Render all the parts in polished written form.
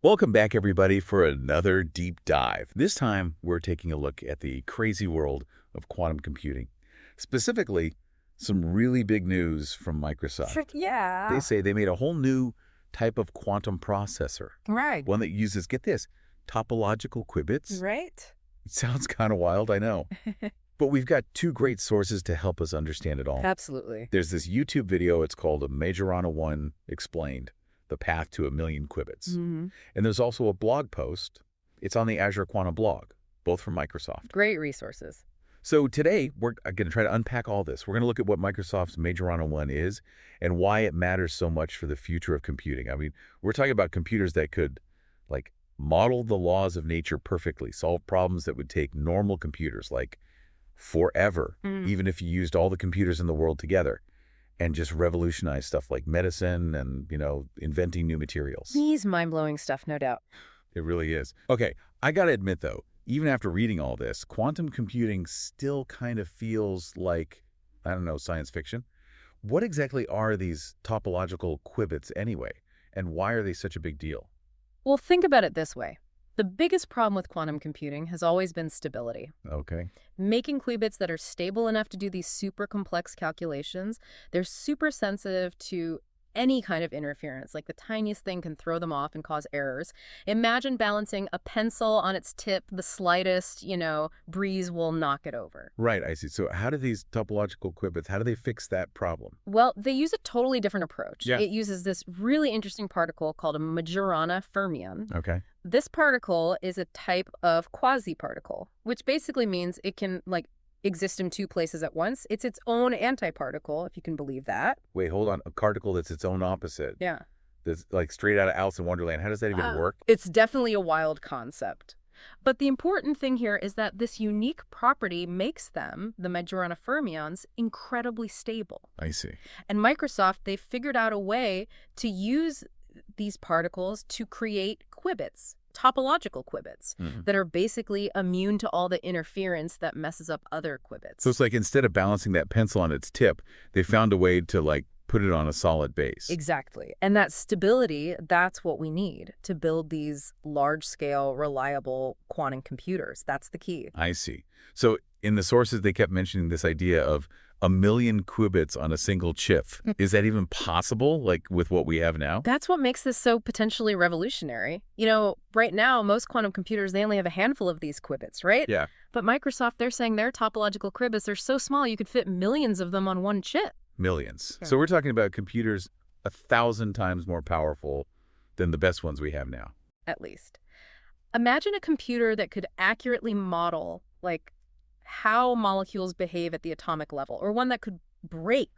Welcome back, everybody, for another deep dive. This time, we're taking a look at the crazy world of quantum computing. Specifically, some really big news from Microsoft. They Yeah. say they made a whole new type of quantum processor, Right. one that uses, get this, topological qubits. Right. It sounds kind of wild, I know. But we've got two great sources to help us understand it all. Absolutely. There's this YouTube video, it's called a Majorana 1 Explained, the path to a million qubits. hmm And there's also a blog post. It's on the Azure Quantum blog, both from Microsoft. Great resources. So today, we're going to try to unpack all this. We're going to look at what Microsoft's Majorana 1 is and why it matters so much for the future of computing. I mean, we're talking about computers that could, like, model the laws of nature perfectly, solve problems that would take normal computers, like, forever, even if you used all the computers in the world together, and just revolutionize stuff like medicine and, inventing new materials. These mind-blowing stuff, no doubt. It really is. Okay, I gotta admit though, even after reading all this, quantum computing still kind of feels like, I don't know, science fiction. What exactly are these topological qubits anyway? And why are they such a big deal? Well, think about it this way. The biggest problem with quantum computing has always been stability. Okay. Making qubits that are stable enough to do these super complex calculations, they're super sensitive to any kind of interference. Like the tiniest thing can throw them off and cause errors. Imagine balancing a pencil on its tip. The slightest, breeze will knock it over. Right, I see. So how do these topological qubits, how do they fix that problem? Well, they use a totally different approach. Yeah. It uses this really interesting particle called a Majorana fermion. Okay. This particle is a type of quasi-particle, which basically means it can, exist in two places at once. It's its own antiparticle, if you can believe that. Wait, hold on. A particle that's its own opposite. Yeah. That's like straight out of Alice in Wonderland. How does that even work? It's definitely a wild concept. But the important thing here is that this unique property makes them, the Majorana fermions, incredibly stable. I see. And Microsoft, they figured out a way to use these particles to create qubits, topological qubits, that are basically immune to all the interference that messes up other qubits. So it's like instead of balancing that pencil on its tip, they found a way to put it on a solid base. Exactly. And that stability, that's what we need to build these large-scale, reliable quantum computers. That's the key. I see. So in the sources, they kept mentioning this idea of a million qubits on a single chip. Is that even possible, with what we have now? That's what makes this so potentially revolutionary. Right now, most quantum computers, they only have a handful of these qubits, right? Yeah. But Microsoft, they're saying their topological qubits are so small you could fit millions of them on one chip. Millions. Yeah. So we're talking about computers 1,000 times more powerful than the best ones we have now. At least. Imagine a computer that could accurately model, how molecules behave at the atomic level, or one that could break,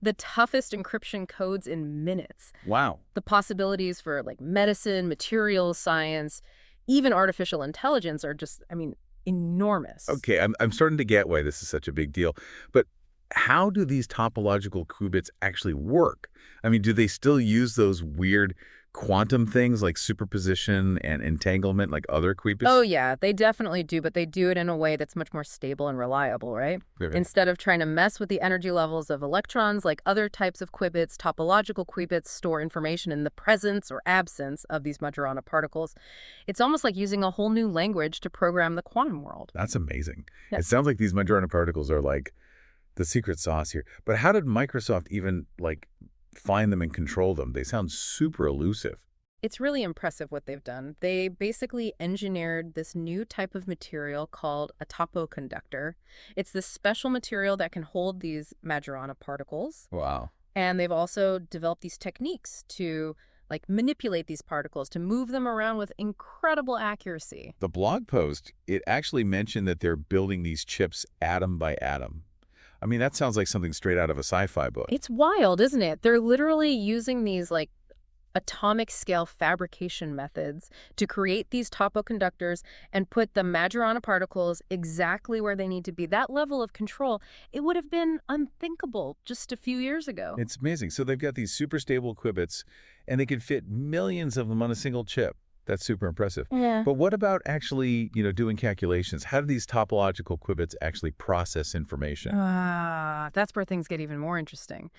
the toughest encryption codes in minutes. Wow. The possibilities for, medicine, materials science, even artificial intelligence are just, enormous. Okay, I'm starting to get why this is such a big deal. But how do these topological qubits actually work? I mean, do they still use those weird quantum things like superposition and entanglement like other qubits? Oh, yeah, they definitely do, but they do it in a way that's much more stable and reliable, right? Okay. Instead of trying to mess with the energy levels of electrons like other types of qubits, topological qubits store information in the presence or absence of these Majorana particles. It's almost like using a whole new language to program the quantum world. That's amazing. Yeah. It sounds like these Majorana particles are like the secret sauce here. But how did Microsoft even find them and control them? They sound super elusive. It's really impressive what they've done. They basically engineered this new type of material called a topoconductor. It's this special material that can hold these Majorana particles. Wow. And they've also developed these techniques to manipulate these particles, to move them around with incredible accuracy. The blog post, it actually mentioned that they're building these chips atom by atom. I mean, that sounds like something straight out of a sci-fi book. It's wild, isn't it? They're literally using these atomic scale fabrication methods to create these topoconductors and put the Majorana particles exactly where they need to be. That level of control, it would have been unthinkable just a few years ago. It's amazing. So they've got these super stable qubits, and they can fit millions of them on a single chip. That's super impressive. Yeah. But what about actually, doing calculations? How do these topological qubits actually process information? That's where things get even more interesting.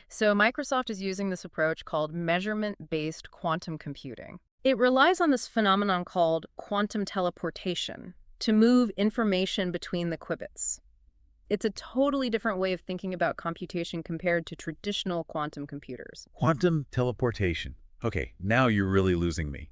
So Microsoft is using this approach called measurement-based quantum computing. It relies on this phenomenon called quantum teleportation to move information between the qubits. It's a totally different way of thinking about computation compared to traditional quantum computers. Quantum teleportation. Okay, now you're really losing me.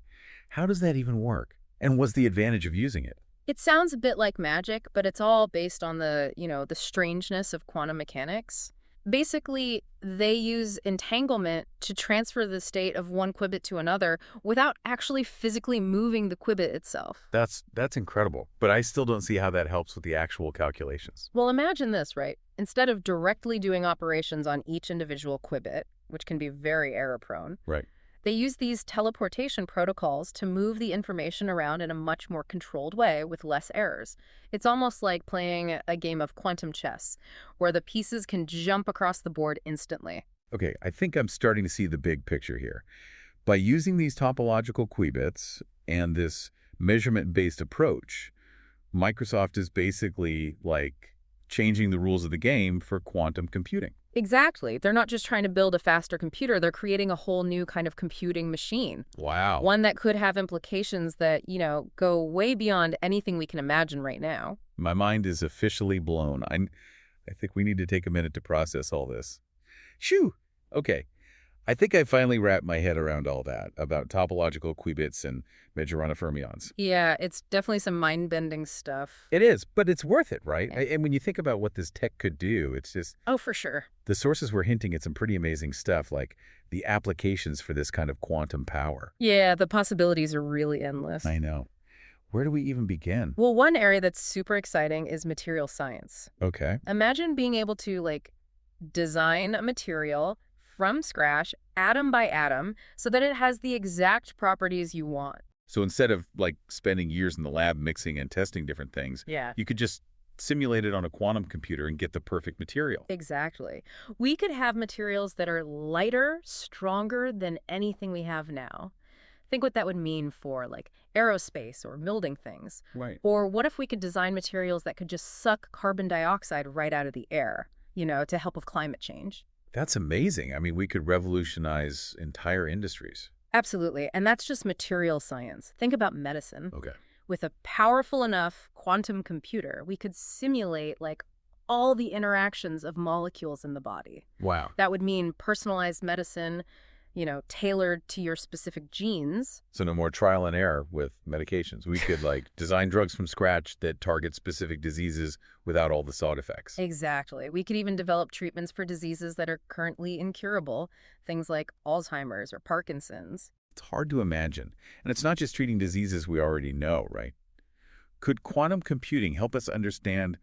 How does that even work? And what's the advantage of using it? It sounds a bit like magic, but it's all based on the strangeness of quantum mechanics. Basically, they use entanglement to transfer the state of one qubit to another without actually physically moving the qubit itself. That's incredible, but I still don't see how that helps with the actual calculations. Well, imagine this, right? Instead of directly doing operations on each individual qubit, which can be very error-prone, Right. they use these teleportation protocols to move the information around in a much more controlled way with less errors. It's almost like playing a game of quantum chess, where the pieces can jump across the board instantly. Okay, I think I'm starting to see the big picture here. By using these topological qubits and this measurement-based approach, Microsoft is basically like changing the rules of the game for quantum computing. Exactly. They're not just trying to build a faster computer, they're creating a whole new kind of computing machine. Wow. One that could have implications that go way beyond anything we can imagine right now. My mind is officially blown. I think we need to take a minute to process all this. Shoo! Okay. I think I finally wrapped my head around all that about topological qubits and Majorana fermions. Yeah, it's definitely some mind-bending stuff. It is, but it's worth it, right? Yeah. And when you think about what this tech could do, it's just Oh, for sure. the sources were hinting at some pretty amazing stuff, like the applications for this kind of quantum power. Yeah, the possibilities are really endless. I know. Where do we even begin? Well, one area that's super exciting is material science. Okay. Imagine being able to, design a material from scratch, atom by atom, so that it has the exact properties you want. So instead of spending years in the lab mixing and testing different things, Yeah. you could just simulate it on a quantum computer and get the perfect material. Exactly. We could have materials that are lighter, stronger than anything we have now. Think what that would mean for, aerospace or building things. Right. Or what if we could design materials that could just suck carbon dioxide right out of the air, to help with climate change? That's amazing. I mean, we could revolutionize entire industries. Absolutely. And that's just material science. Think about medicine. Okay. With a powerful enough quantum computer, we could simulate, all the interactions of molecules in the body. Wow. That would mean personalized medicine, tailored to your specific genes. So no more trial and error with medications. We could design drugs from scratch that target specific diseases without all the side effects. Exactly. We could even develop treatments for diseases that are currently incurable, things like Alzheimer's or Parkinson's. It's hard to imagine. And it's not just treating diseases we already know, right? Could quantum computing help us understand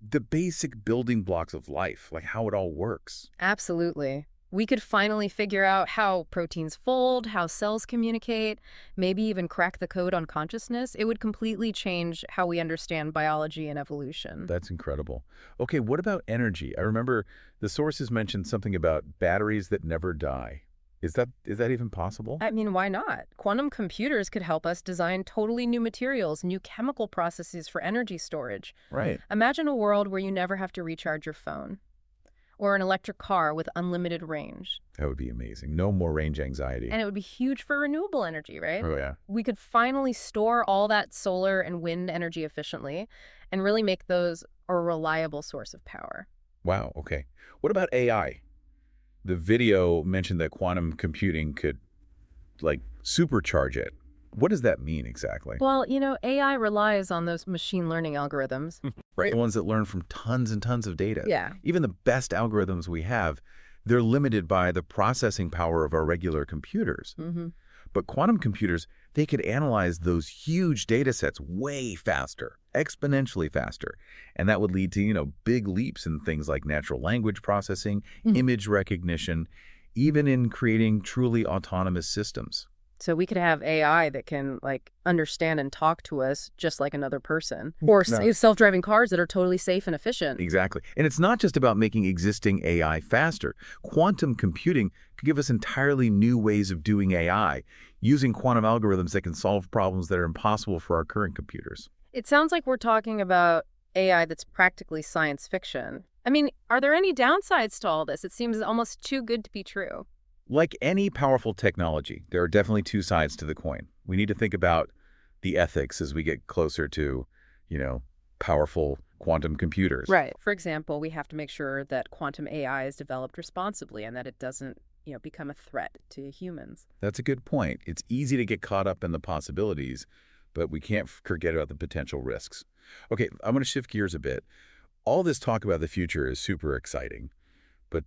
the basic building blocks of life, like how it all works? Absolutely. We could finally figure out how proteins fold, how cells communicate, maybe even crack the code on consciousness. It would completely change how we understand biology and evolution. That's incredible. Okay, what about energy? I remember the sources mentioned something about batteries that never die. Is that even possible? I mean, why not? Quantum computers could help us design totally new materials, new chemical processes for energy storage. Right. Imagine a world where you never have to recharge your phone, or an electric car with unlimited range. That would be amazing. No more range anxiety. And it would be huge for renewable energy, right? Oh, yeah. We could finally store all that solar and wind energy efficiently and really make those a reliable source of power. Wow, okay. What about AI? The video mentioned that quantum computing could, supercharge it. What does that mean exactly? Well, AI relies on those machine learning algorithms. Right. The ones that learn from tons and tons of data. Yeah. Even the best algorithms we have, they're limited by the processing power of our regular computers. Mm-hmm. But quantum computers, they could analyze those huge data sets way faster, exponentially faster. And that would lead to, big leaps in things like natural language processing, image recognition, even in creating truly autonomous systems. So we could have AI that can, understand and talk to us just like another person. Or self-driving cars that are totally safe and efficient. Exactly. And it's not just about making existing AI faster. Quantum computing could give us entirely new ways of doing AI, using quantum algorithms that can solve problems that are impossible for our current computers. It sounds like we're talking about AI that's practically science fiction. I mean, are there any downsides to all this? It seems almost too good to be true. Like any powerful technology, there are definitely two sides to the coin. We need to think about the ethics as we get closer to, you know, powerful quantum computers. Right. For example, we have to make sure that quantum AI is developed responsibly and that it doesn't, become a threat to humans. That's a good point. It's easy to get caught up in the possibilities, but we can't forget about the potential risks. Okay, I'm going to shift gears a bit. All this talk about the future is super exciting, but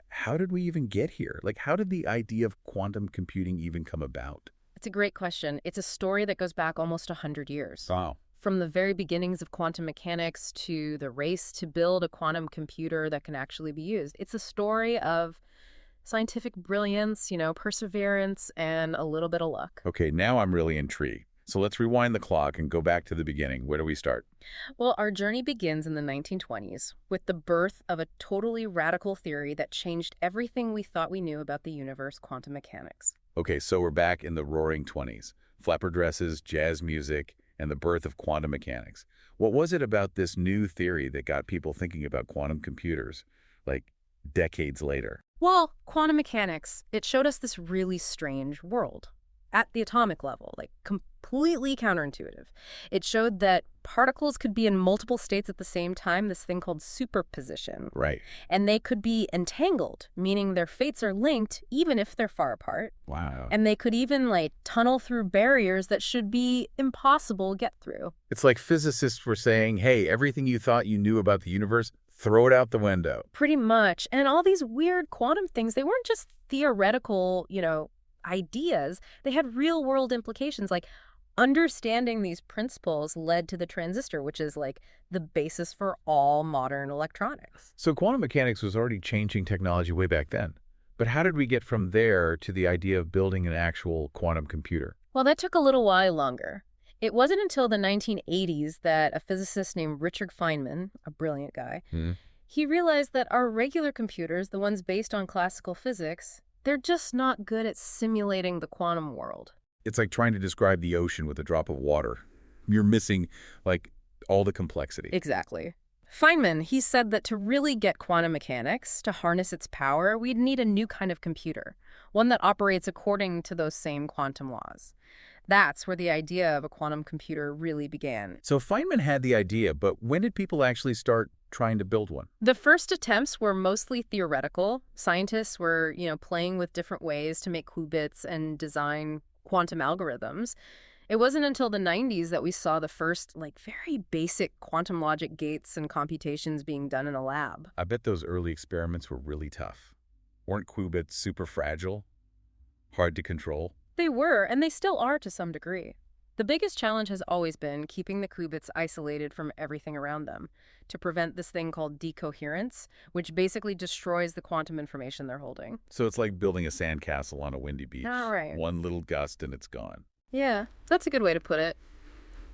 how did we even get here? Like, how did the idea of quantum computing even come about? It's a great question. It's a story that goes back almost 100 years. Wow. From the very beginnings of quantum mechanics to the race to build a quantum computer that can actually be used. It's a story of scientific brilliance, perseverance, and a little bit of luck. Okay, now I'm really intrigued. So let's rewind the clock and go back to the beginning. Where do we start? Well, our journey begins in the 1920s with the birth of a totally radical theory that changed everything we thought we knew about the universe, quantum mechanics. Okay, so we're back in the roaring 20s. Flapper dresses, jazz music, and the birth of quantum mechanics. What was it about this new theory that got people thinking about quantum computers, like decades later? Well, quantum mechanics, it showed us this really strange world at the atomic level, like completely counterintuitive. It showed that particles could be in multiple states at the same time, this thing called superposition. Right. And they could be entangled, meaning their fates are linked even if they're far apart. Wow. And they could even tunnel through barriers that should be impossible to get through. It's like physicists were saying, hey, everything you thought you knew about the universe, throw it out the window. Pretty much. And all these weird quantum things, they weren't just theoretical, ideas. They had real world implications. Like understanding these principles led to the transistor, which is the basis for all modern electronics. So quantum mechanics was already changing technology way back then. But how did we get from there to the idea of building an actual quantum computer? Well, that took a little while longer. It wasn't until the 1980s that a physicist named Richard Feynman, a brilliant guy, he realized that our regular computers, the ones based on classical physics, they're just not good at simulating the quantum world. It's like trying to describe the ocean with a drop of water. You're missing, all the complexity. Exactly. Feynman, he said that to really get quantum mechanics, to harness its power, we'd need a new kind of computer, one that operates according to those same quantum laws. That's where the idea of a quantum computer really began. So Feynman had the idea, but when did people actually start trying to build one? The first attempts were mostly theoretical. Scientists were, playing with different ways to make qubits and design quantum algorithms. It wasn't until the 90s that we saw the first, very basic quantum logic gates and computations being done in a lab. I bet those early experiments were really tough. Weren't qubits super fragile? Hard to control? They were, and they still are to some degree. The biggest challenge has always been keeping the qubits isolated from everything around them to prevent this thing called decoherence, which basically destroys the quantum information they're holding. So it's like building a sandcastle on a windy beach. All right. One little gust and it's gone. Yeah, that's a good way to put it.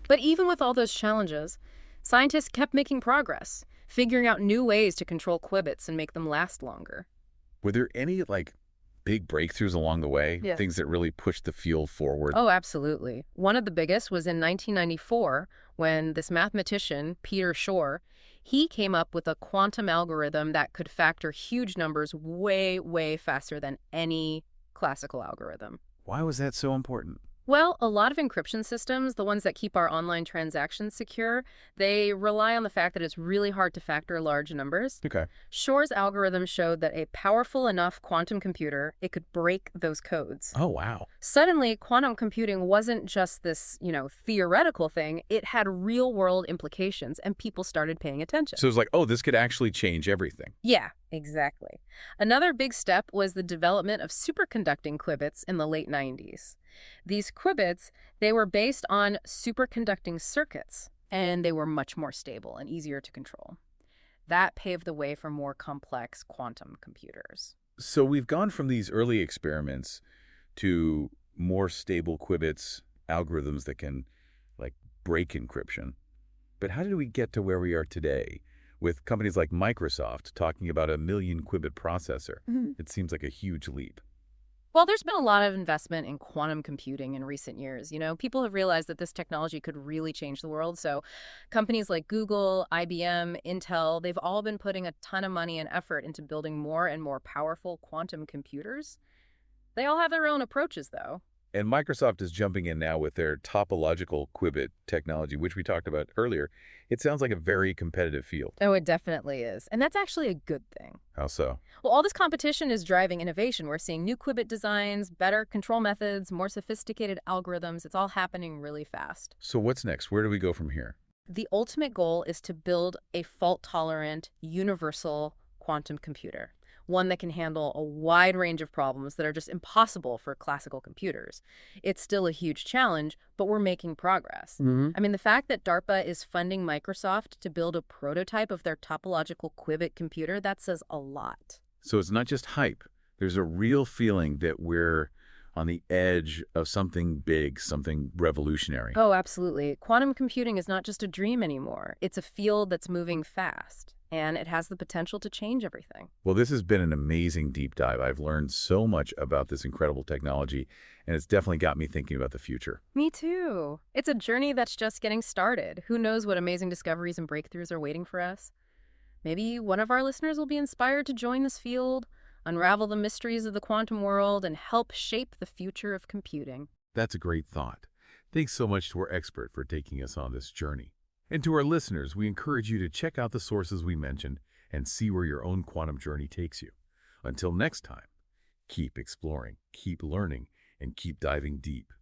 But even with all those challenges, scientists kept making progress, figuring out new ways to control qubits and make them last longer. Were there any, big breakthroughs along the way? Yeah. Things that really pushed the field forward? Oh, absolutely. One of the biggest was in 1994 when this mathematician, Peter Shor, he came up with a quantum algorithm that could factor huge numbers way, way faster than any classical algorithm. Why was that so important? Well, a lot of encryption systems, the ones that keep our online transactions secure, they rely on the fact that it's really hard to factor large numbers. Okay. Shor's algorithm showed that a powerful enough quantum computer, it could break those codes. Oh, wow. Suddenly, quantum computing wasn't just this, theoretical thing. It had real-world implications, and people started paying attention. So it was like, oh, this could actually change everything. Yeah, exactly. Another big step was the development of superconducting qubits in the late 90s. These qubits, they were based on superconducting circuits, and they were much more stable and easier to control. That paved the way for more complex quantum computers. So we've gone from these early experiments to more stable qubits, algorithms that can, break encryption. But how did we get to where we are today with companies like Microsoft talking about a 1 million qubit processor? It seems like a huge leap. Well, there's been a lot of investment in quantum computing in recent years. People have realized that this technology could really change the world. So companies like Google, IBM, Intel, they've all been putting a ton of money and effort into building more and more powerful quantum computers. They all have their own approaches, though. And Microsoft is jumping in now with their topological qubit technology, which we talked about earlier. It sounds like a very competitive field. Oh, it definitely is. And that's actually a good thing. How so? Well, all this competition is driving innovation. We're seeing new qubit designs, better control methods, more sophisticated algorithms. It's all happening really fast. So what's next? Where do we go from here? The ultimate goal is to build a fault-tolerant, universal quantum computer, one that can handle a wide range of problems that are just impossible for classical computers. It's still a huge challenge, but we're making progress. Hmm. I mean, the fact that DARPA is funding Microsoft to build a prototype of their topological qubit computer, that says a lot. So it's not just hype. There's a real feeling that we're on the edge of something big, something revolutionary. Oh, absolutely. Quantum computing is not just a dream anymore. It's a field that's moving fast, and it has the potential to change everything. Well, this has been an amazing deep dive. I've learned so much about this incredible technology, and it's definitely got me thinking about the future. Me too. It's a journey that's just getting started. Who knows what amazing discoveries and breakthroughs are waiting for us? Maybe one of our listeners will be inspired to join this field, unravel the mysteries of the quantum world, and help shape the future of computing. That's a great thought. Thanks so much to our expert for taking us on this journey. And to our listeners, we encourage you to check out the sources we mentioned and see where your own quantum journey takes you. Until next time, keep exploring, keep learning, and keep diving deep.